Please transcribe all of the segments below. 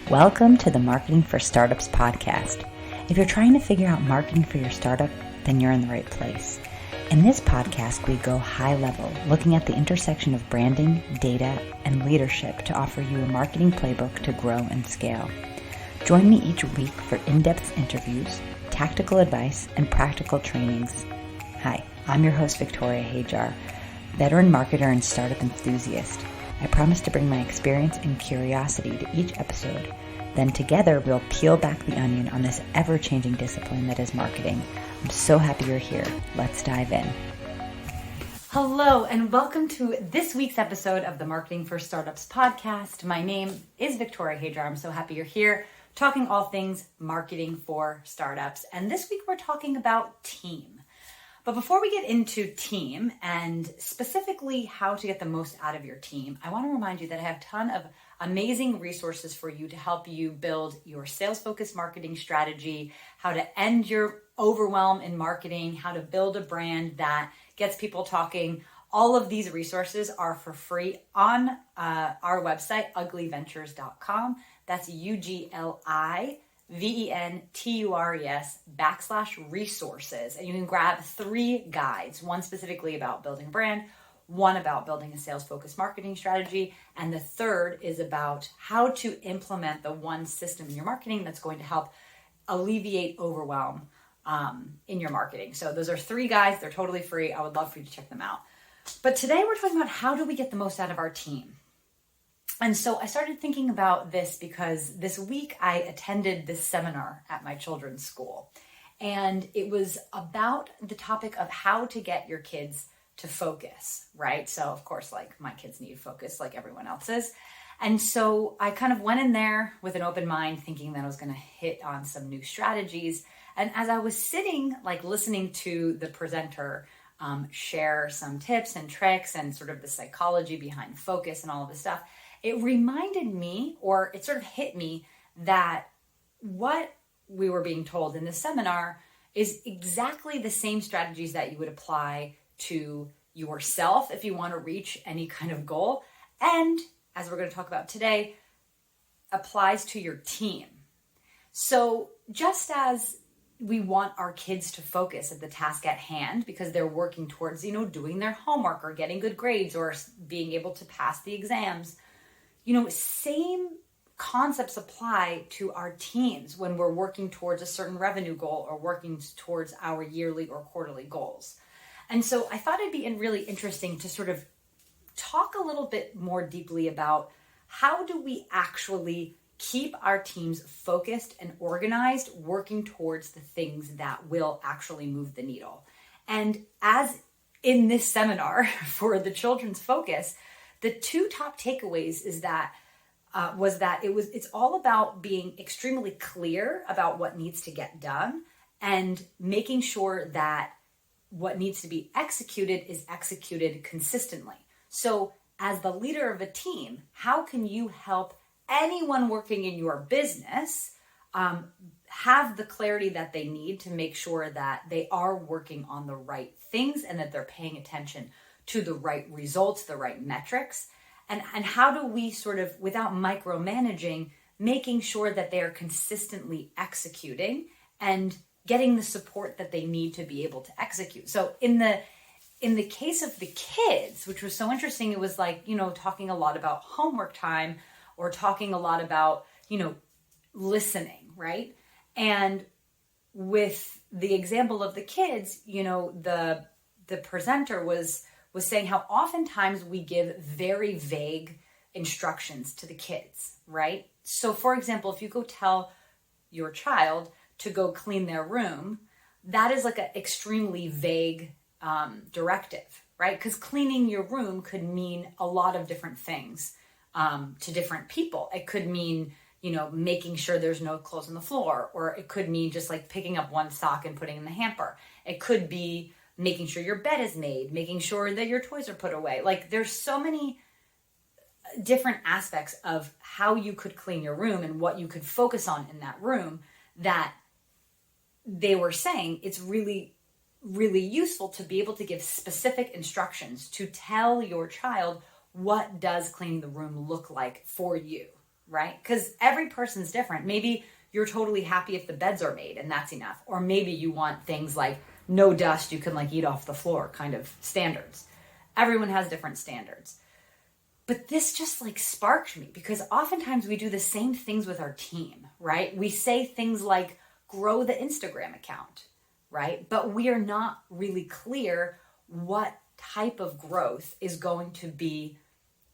Welcome to the Marketing for Startups podcast. If you're trying to figure out marketing for your startup, then you're in the right place. In this podcast, we go high level, looking at the intersection of branding, data, and leadership to offer you a marketing playbook to grow and scale. Join me each week for in-depth interviews, tactical advice, and practical trainings. Hi, I'm your host, Victoria Hajar, veteran marketer and startup enthusiast. I promise to bring my experience and curiosity to each episode. Then together, we'll peel back the onion on this ever-changing discipline that is marketing. I'm so happy you're here. Let's dive in. Hello, and welcome to this week's episode of the Marketing for Startups podcast. My name is Victoria Hajar. I'm so happy you're here, talking all things marketing for startups. And this week, we're talking about team. But before we get into team and specifically how to get the most out of your team, I want to remind you that I have a ton of amazing resources for you to help you build your sales-focused marketing strategy, how to end your overwhelm in marketing, how to build a brand that gets people talking. All of these resources are for free on our website, uglyventures.com. That's UGLIVENTURES /resources. And you can grab 3 guides, one specifically about building a brand, one about building a sales-focused marketing strategy, and the third is about how to implement the one system in your marketing that's going to help alleviate overwhelm in your marketing. So those are 3 guides. They're totally free. I would love for you to check them out. But today we're talking about how do we get the most out of our team. And so I started thinking about this because this week I attended this seminar at my children's school. And it was about the topic of how to get your kids to focus, right? So of course, like my kids need focus like everyone else's. And so I kind of went in there with an open mind thinking that I was going to hit on some new strategies. And as I was sitting, like listening to the presenter share some tips and tricks and sort of the psychology behind focus and all of this stuff, it reminded me, or it sort of hit me, that what we were being told in the seminar is exactly the same strategies that you would apply to yourself if you want to reach any kind of goal. And as we're going to talk about today, applies to your team. So just as we want our kids to focus at the task at hand because they're working towards, doing their homework or getting good grades or being able to pass the exams, same concepts apply to our teams when we're working towards a certain revenue goal or working towards our yearly or quarterly goals. And so I thought it'd be really interesting to sort of talk a little bit more deeply about how do we actually keep our teams focused and organized, working towards the things that will actually move the needle. And as in this seminar for the children's focus, the 2 top takeaways it's all about being extremely clear about what needs to get done and making sure that what needs to be executed is executed consistently. So as the leader of a team, how can you help anyone working in your business have the clarity that they need to make sure that they are working on the right things and that they're paying attention to the right results, the right metrics? And how do we sort of, without micromanaging, making sure that they are consistently executing and getting the support that they need to be able to execute? So in the case of the kids, which was so interesting, it was like, talking a lot about homework time or talking a lot about, listening, right? And with the example of the kids, the presenter was saying how oftentimes we give very vague instructions to the kids, right? So for example, if you go tell your child to go clean their room, that is like an extremely vague directive, right? Because cleaning your room could mean a lot of different things to different people. It could mean, making sure there's no clothes on the floor, or it could mean just like picking up one sock and putting in the hamper. It could be making sure your bed is made, making sure that your toys are put away. Like there's so many different aspects of how you could clean your room and what you could focus on in that room that they were saying it's really, really useful to be able to give specific instructions to tell your child what does cleaning the room look like for you, right? Because every person's different. Maybe you're totally happy if the beds are made and that's enough. Or maybe you want things like no dust, you can like eat off the floor kind of standards. Everyone has different standards. But this just like sparked me because oftentimes we do the same things with our team, right? We say things like grow the Instagram account, right? But we are not really clear what type of growth is going to be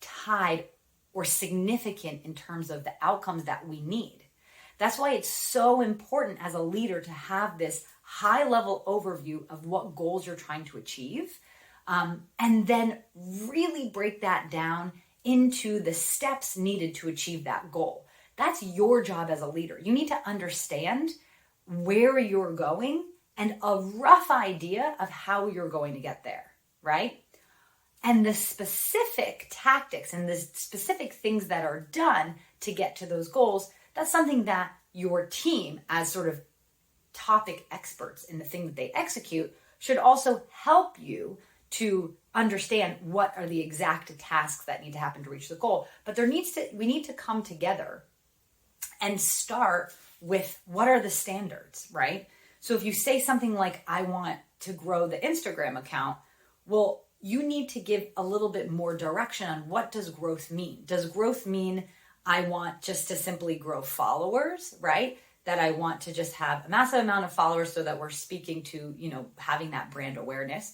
tied or significant in terms of the outcomes that we need. That's why it's so important as a leader to have this high level overview of what goals you're trying to achieve, and then really break that down into the steps needed to achieve that goal. That's your job as a leader. You need to understand where you're going and a rough idea of how you're going to get there, right? And the specific tactics and the specific things that are done to get to those goals, that's something that your team, as sort of topic experts in the thing that they execute, should also help you to understand what are the exact tasks that need to happen to reach the goal. But we need to come together and start with what are the standards, right? So if you say something like, I want to grow the Instagram account, well, you need to give a little bit more direction on what does growth mean. Does growth mean I want just to simply grow followers, right? That I want to just have a massive amount of followers so that we're speaking to, having that brand awareness.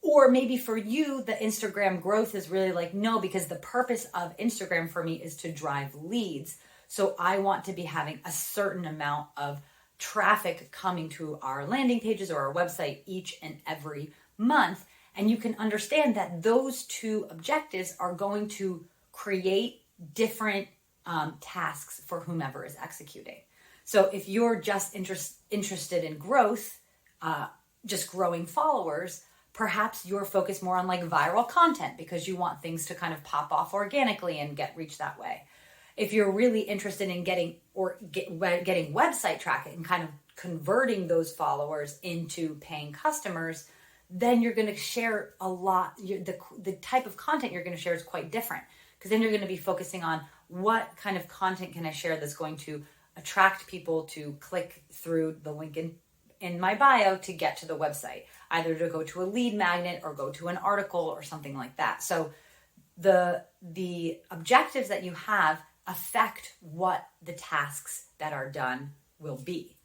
Or maybe for you, the Instagram growth is really like, no, because the purpose of Instagram for me is to drive leads. So I want to be having a certain amount of traffic coming to our landing pages or our website each and every month. And you can understand that those two objectives are going to create different tasks for whomever is executing. So if you're just interested in growth, just growing followers, perhaps you're focused more on like viral content because you want things to kind of pop off organically and get reached that way. If you're really interested in getting website traffic and kind of converting those followers into paying customers, then you're going to share a lot. The type of content you're going to share is quite different because then you're going to be focusing on what kind of content can I share that's going to attract people to click through the link in my bio to get to the website, either to go to a lead magnet or go to an article or something like that. So the objectives that you have affect what the tasks that are done will be.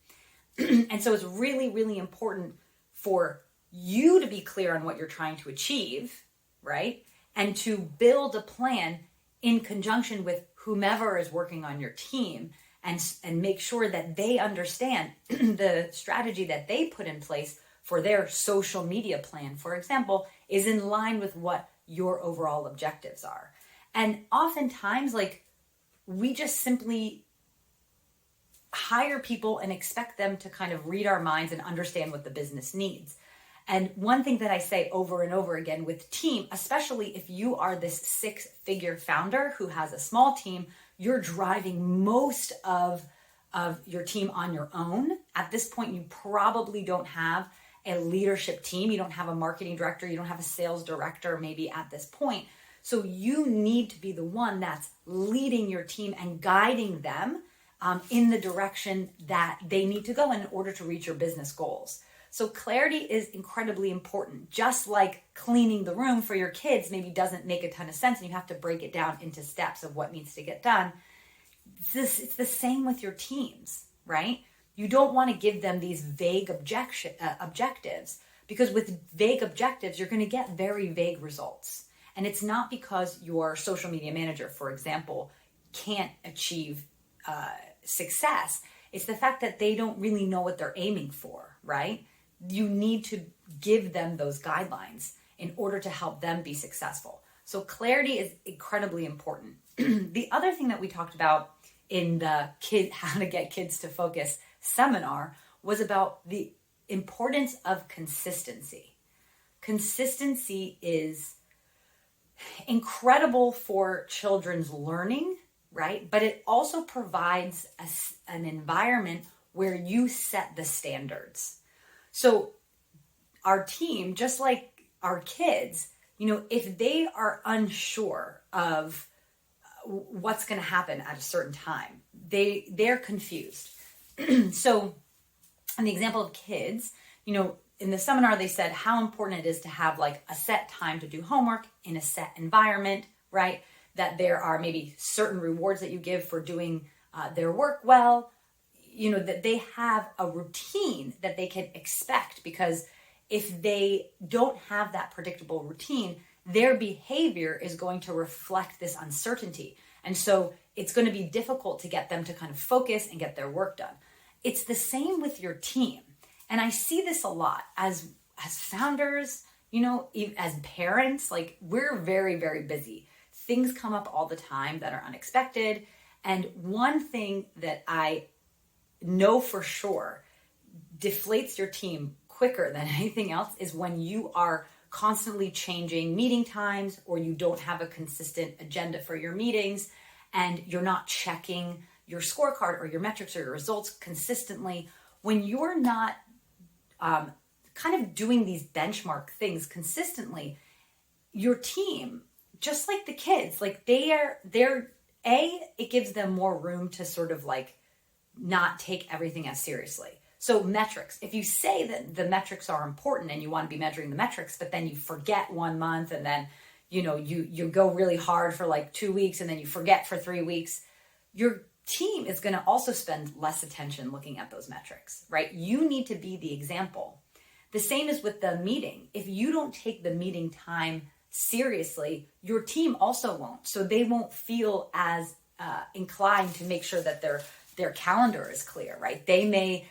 And so it's really, really important for you to be clear on what you're trying to achieve, right? And to build a plan in conjunction with whomever is working on your team and make sure that they understand the strategy that they put in place for their social media plan, for example, is in line with what your overall objectives are. And oftentimes, we just simply hire people and expect them to kind of read our minds and understand what the business needs. And one thing that I say over and over again with team, especially if you are this 6-figure founder who has a small team, you're driving most of your team on your own. At this point, you probably don't have a leadership team. You don't have a marketing director. You don't have a sales director maybe at this point. So you need to be the one that's leading your team and guiding them in the direction that they need to go in order to reach your business goals. So clarity is incredibly important. Just like cleaning the room for your kids maybe doesn't make a ton of sense and you have to break it down into steps of what needs to get done. It's the same with your teams, right? You don't want to give them these vague objectives because with vague objectives, you're going to get very vague results. And it's not because your social media manager, for example, can't achieve success. It's the fact that they don't really know what they're aiming for, right? You need to give them those guidelines in order to help them be successful. So clarity is incredibly important. The other thing that we talked about in the How to Get Kids to Focus seminar was about the importance of consistency. Consistency is incredible for children's learning, right? But it also provides an environment where you set the standards. So our team, just like our kids, if they are unsure of what's going to happen at a certain time. They're confused. So in the example of kids, in the seminar, they said how important it is to have like a set time to do homework in a set environment, right? That there are maybe certain rewards that you give for doing their work well, that they have a routine that they can expect, because if they don't have that predictable routine, their behavior is going to reflect this uncertainty. And so it's going to be difficult to get them to kind of focus and get their work done. It's the same with your team. And I see this a lot as founders, as parents. Like, we're very, very busy. Things come up all the time that are unexpected. And one thing that I know for sure deflates your team quicker than anything else is when you are constantly changing meeting times, or you don't have a consistent agenda for your meetings, and you're not checking your scorecard or your metrics or your results consistently. When you're not kind of doing these benchmark things consistently, your team, just like the kids, like it gives them more room to sort of like not take everything as seriously. So metrics, if you say that the metrics are important and you want to be measuring the metrics, but then you forget 1 month, and then, you go really hard for like 2 weeks, and then you forget for 3 weeks, your team is going to also spend less attention looking at those metrics, right? You need to be the example. The same is with the meeting. If you don't take the meeting time seriously, your team also won't. So they won't feel as inclined to make sure that their calendar is clear, right? They may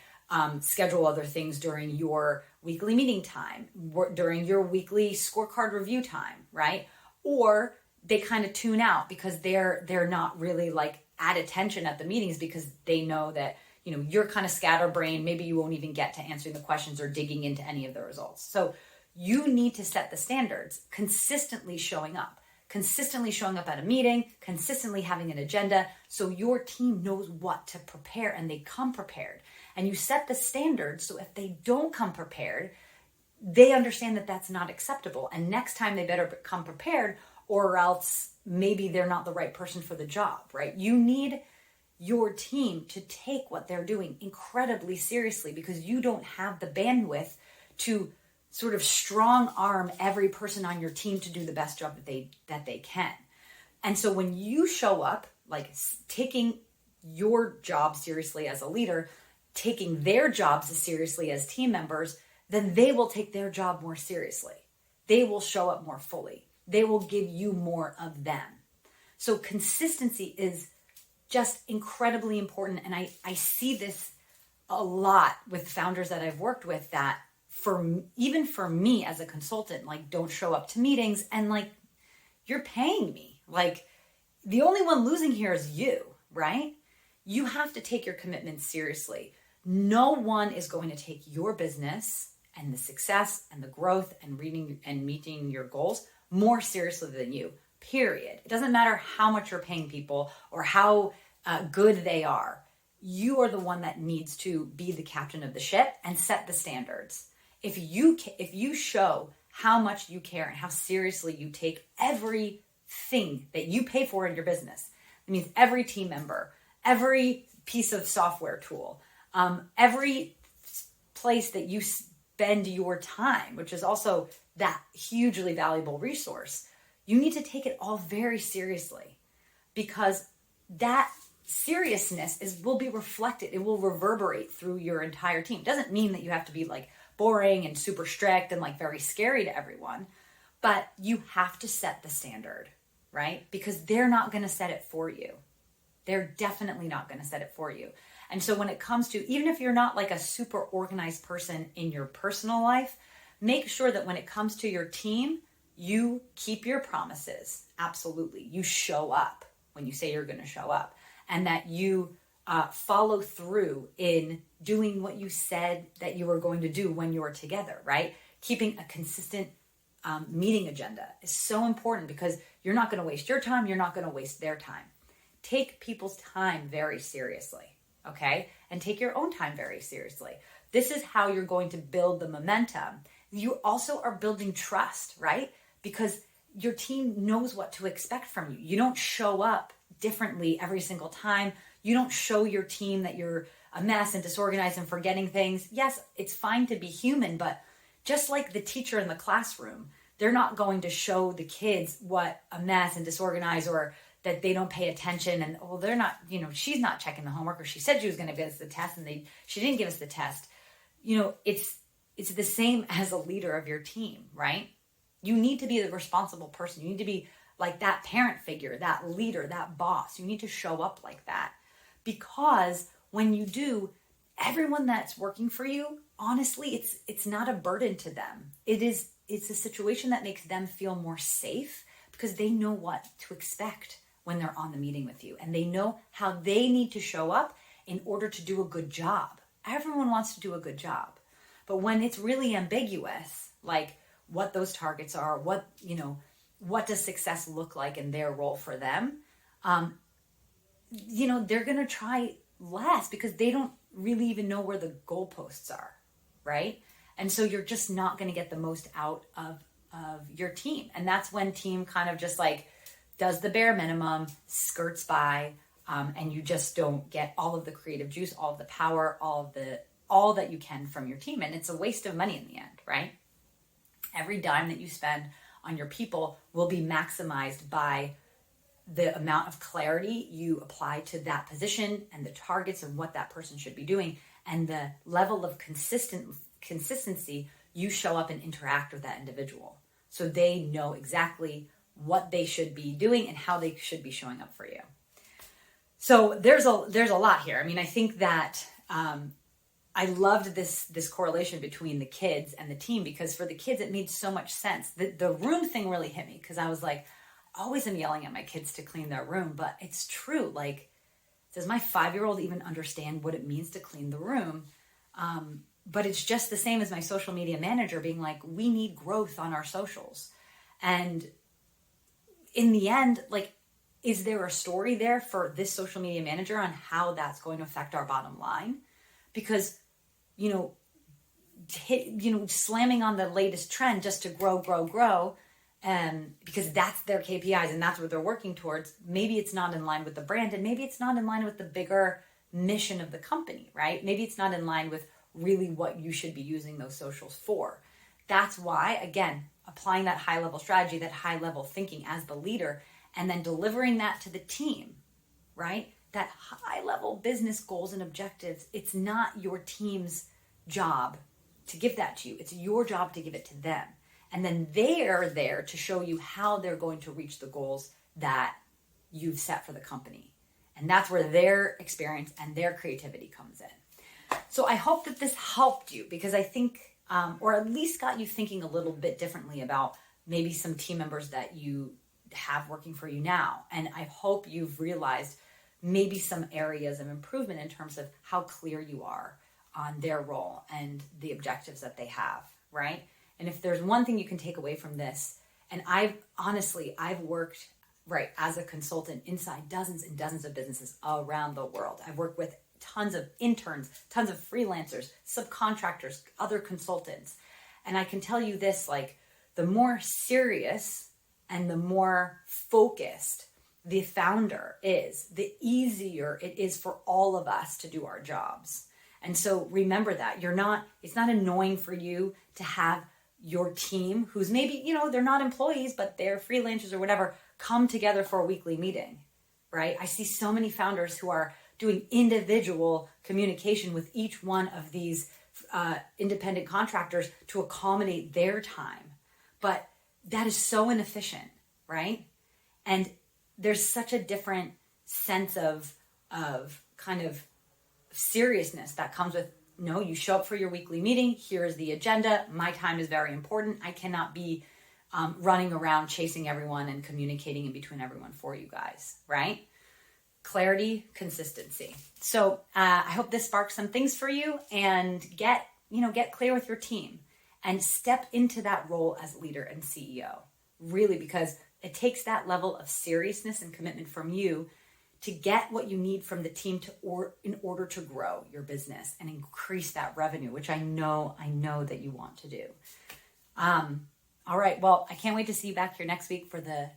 schedule other things during your weekly meeting time, during your weekly scorecard review time, right? Or they kind of tune out because they're not really like at attention at the meetings, because they know that, you're kind of scatterbrained. Maybe you won't even get to answering the questions or digging into any of the results. So you need to set the standards, consistently showing up at a meeting, consistently having an agenda, so your team knows what to prepare and they come prepared. And you set the standards so if they don't come prepared, they understand that that's not acceptable. And next time they better come prepared, or else maybe they're not the right person for the job, right? You need your team to take what they're doing incredibly seriously, because you don't have the bandwidth to sort of strong arm every person on your team to do the best job that they can. And so when you show up, like taking your job seriously as a leader, taking their jobs as seriously as team members, then they will take their job more seriously. They will show up more fully. They will give you more of them. So consistency is just incredibly important. And I see this a lot with founders that I've worked with, that even for me as a consultant, like, don't show up to meetings, and like, you're paying me. Like, the only one losing here is you, right? You have to take your commitments seriously. No one is going to take your business and the success and the growth and meeting your goals more seriously than you, period. It doesn't matter how much you're paying people or how good they are. You are the one that needs to be the captain of the ship and set the standards. If you show how much you care and how seriously you take everything that you pay for in your business, it means every team member, every piece of software tool, every place that you spend your time, which is also that hugely valuable resource, you need to take it all very seriously, because that seriousness will be reflected. It will reverberate through your entire team. It doesn't mean that you have to be like boring and super strict and like very scary to everyone, but you have to set the standard, right? Because they're not going to set it for you. They're definitely not going to set it for you. And so when it comes to, even if you're not like a super organized person in your personal life, make sure that when it comes to your team, you keep your promises. Absolutely. You show up when you say you're going to show up, and that you follow through in doing what you said that you were going to do when you were together, right? Keeping a consistent meeting agenda is so important, because you're not going to waste your time. You're not going to waste their time. Take people's time very seriously, okay? And take your own time very seriously. This is how you're going to build the momentum. You also are building trust, right? Because your team knows what to expect from you. You don't show up differently every single time. You don't show your team that you're a mess and disorganized and forgetting things. Yes, it's fine to be human, but just like the teacher in the classroom, they're not going to show the kids what a mess and disorganized, or that they don't pay attention, and they're not, she's not checking the homework, or she said she was going to give us the test and she didn't give us the test. It's the same as a leader of your team, right? You need to be the responsible person. You need to be like that parent figure, that leader, that boss. You need to show up like that, because when you do, everyone that's working for you, honestly, it's not a burden to them. It's a situation that makes them feel more safe, because they know what to expect when they're on the meeting with you, and they know how they need to show up in order to do a good job. Everyone wants to do a good job. But when it's really ambiguous, like what those targets are, what does success look like in their role for them, they're going to try less, because they don't really even know where the goalposts are, right? And so you're just not going to get the most out of your team. And that's when team kind of just like does the bare minimum, skirts by, and you just don't get all of the creative juice, all of the power, all that you can from your team. And it's a waste of money in the end, right? Every dime that you spend on your people will be maximized by the amount of clarity you apply to that position and the targets and what that person should be doing, and the level of consistency you show up and interact with that individual, so they know exactly what they should be doing and how they should be showing up for you. So there's a lot here. I mean, I think that I loved this correlation between the kids and the team, because for the kids, it made so much sense. The room thing really hit me, because I was like, I always am yelling at my kids to clean their room, but it's true. Like, does my 5-year-old even understand what it means to clean the room? But it's just the same as my social media manager being like, we need growth on our socials. And in the end, like, is there a story there for this social media manager on how that's going to affect our bottom line? Because, slamming on the latest trend just to grow, because that's their KPIs and that's what they're working towards, maybe it's not in line with the brand, and maybe it's not in line with the bigger mission of the company, right? Maybe it's not in line with really what you should be using those socials for. That's why, again, applying that high-level strategy, that high-level thinking as the leader, and then delivering that to the team, right? That high-level business goals and objectives, it's not your team's job to give that to you. It's your job to give it to them. And then they're there to show you how they're going to reach the goals that you've set for the company. And that's where their experience and their creativity comes in. So I hope that this helped you, because I think, or at least got you thinking a little bit differently about maybe some team members that you have working for you now. And I hope you've realized maybe some areas of improvement in terms of how clear you are on their role and the objectives that they have, right? And if there's one thing you can take away from this, and I've worked, right, as a consultant inside dozens and dozens of businesses around the world. I've worked with tons of interns, tons of freelancers, subcontractors, other consultants. And I can tell you this, like, the more serious and the more focused the founder is, the easier it is for all of us to do our jobs. And so remember that it's not annoying for you to have your team, who's maybe, they're not employees, but they're freelancers or whatever, come together for a weekly meeting, right? I see so many founders who are doing individual communication with each one of these independent contractors to accommodate their time. But that is so inefficient, right? And there's such a different sense of kind of seriousness that comes with, no, you show up for your weekly meeting. Here's the agenda. My time is very important. I cannot be running around chasing everyone and communicating in between everyone for you guys, right? Clarity, consistency. So I hope this sparks some things for you, and get clear with your team and step into that role as leader and CEO, really, because it takes that level of seriousness and commitment from you to get what you need from the team in order to grow your business and increase that revenue, which I know that you want to do. All All right. Well, I can't wait to see you back here next week for the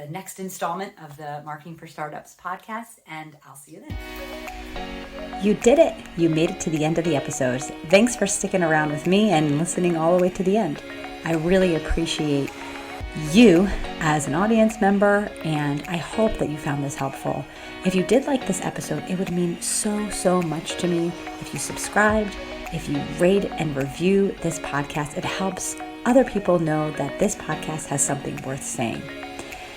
next installment of the Marketing for Startups podcast, and I'll see you then. You did it. You made it to the end of the episode. Thanks for sticking around with me and listening all the way to the end. I really appreciate you as an audience member, and I hope that you found this helpful. If you did like this episode, it would mean so much to me if you subscribed, if you rate and review this podcast. It helps other people know that this podcast has something worth saying.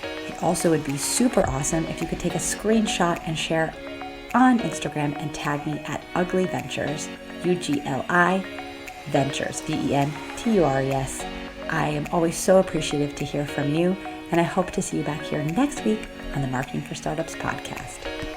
It also would be super awesome if you could take a screenshot and share on Instagram and tag me at Ugly Ventures, UGLI Ventures, VENTURES. I am always so appreciative to hear from you, and I hope to see you back here next week on the Marketing for Startups podcast.